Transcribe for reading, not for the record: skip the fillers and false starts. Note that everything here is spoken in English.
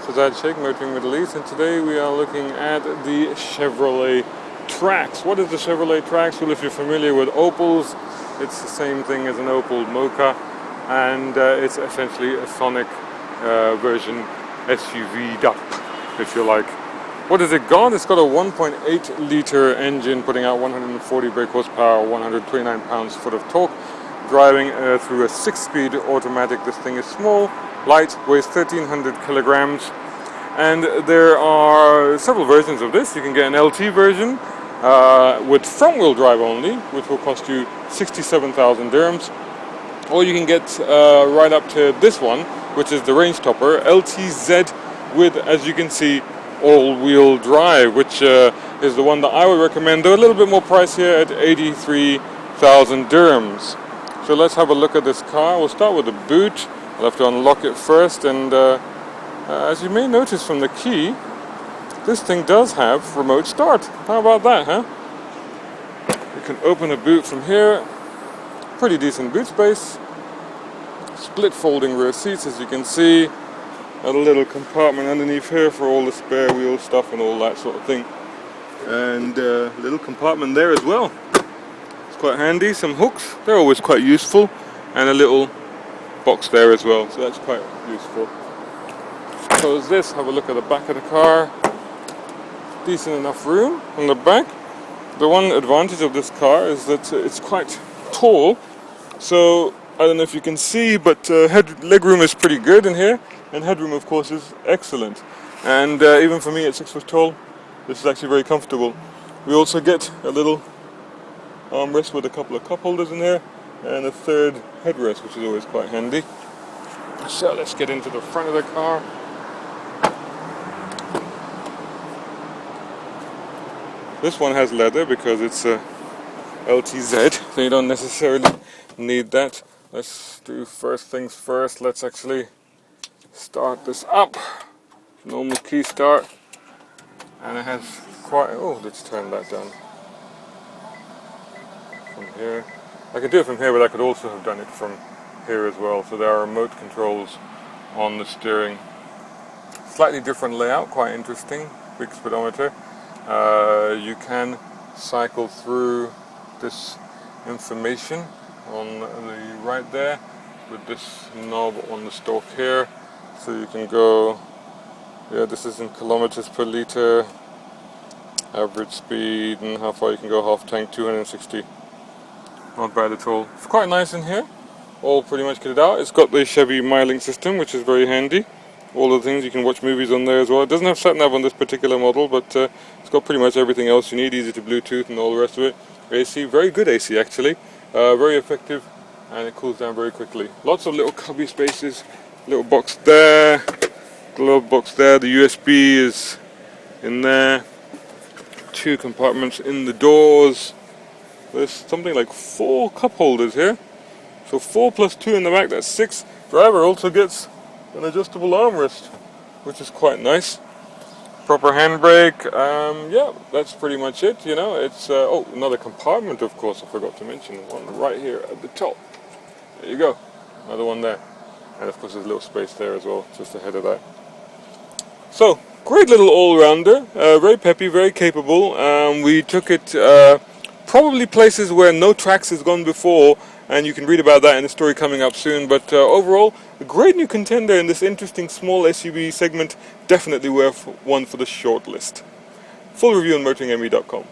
Sheikh, Motoring Middle East, and today we are looking at the Chevrolet Trax. What is the Chevrolet Trax? Well, if you're familiar with Opels, it's the same thing as an Opel Mocha, and it's essentially a Sonic version SUV'd up, if you like. What has it got? It's got a 1.8 litre engine putting out 140 brake horsepower, 129 pounds-foot of torque, driving through a 6-speed automatic. This thing is small, light, weighs 1,300 kilograms, and there are several versions of this. You can get an LT version with front-wheel drive only, which will cost you 67,000 dirhams, or you can get right up to this one, which is the range topper, LTZ, with, as you can see, all-wheel drive, which is the one that I would recommend. They're a little bit more pricier at 83,000 dirhams. So let's have a look at this car. We'll start with the boot. I'll have to unlock it first, and as you may notice from the key, this thing does have remote start. How about that, huh? You can open the boot from here. Pretty decent boot space. Split folding rear seats, as you can see. A little compartment underneath here for all the spare wheel stuff and all that sort of thing. And a little compartment there as well. It's quite handy. Some hooks, they're always quite useful. And a little box there as well, so that's quite useful. Close this, have a look at the back of the car. Decent enough room on the back. The one advantage of this car is that it's quite tall, so I don't know if you can see, but legroom is pretty good in here, and headroom of course is excellent. And even for me at 6 foot tall, this is actually very comfortable. We also get a little armrest with a couple of cup holders in here, and a third headrest, which is always quite handy. So let's get into the front of the car. This one has leather because it's a LTZ, so you don't necessarily need that. Let's do first things first. Let's actually start this up. Normal key start. And it has quite... oh, let's turn that down. From here. I could do it from here, but I could also have done it from here as well. So there are remote controls on the steering. Slightly different layout, quite interesting. Big speedometer. You can cycle through this information on the right there with this knob on the stalk here. So you can go, yeah, this is in kilometers per litre, average speed, and how far you can go, half tank, 260. Not bad at all. It's quite nice in here. All pretty much kitted out. It's got the Chevy MyLink system, which is very handy. All the things, you can watch movies on there as well. It doesn't have sat-nav on this particular model, but it's got pretty much everything else you need. Easy to Bluetooth and all the rest of it. AC, very good AC actually. Very effective, and it cools down very quickly. Lots of little cubby spaces. Little box there. Glove box there. The USB is in there. 2 compartments in the doors. There's something like 4 cup holders here. So 4 plus 2 in the back, that's 6. Driver also gets an adjustable armrest, which is quite nice. Proper handbrake. Yeah, that's pretty much it, you know. It's oh, another compartment, of course, I forgot to mention. One right here at the top. There you go. Another one there. And of course there's a little space there as well, just ahead of that. So, great little all-rounder. Very peppy, very capable. We took it probably places where no Trax has gone before, and you can read about that in the story coming up soon. But overall, a great new contender in this interesting small SUV segment. Definitely worth one for the short list. Full review on motoringme.com.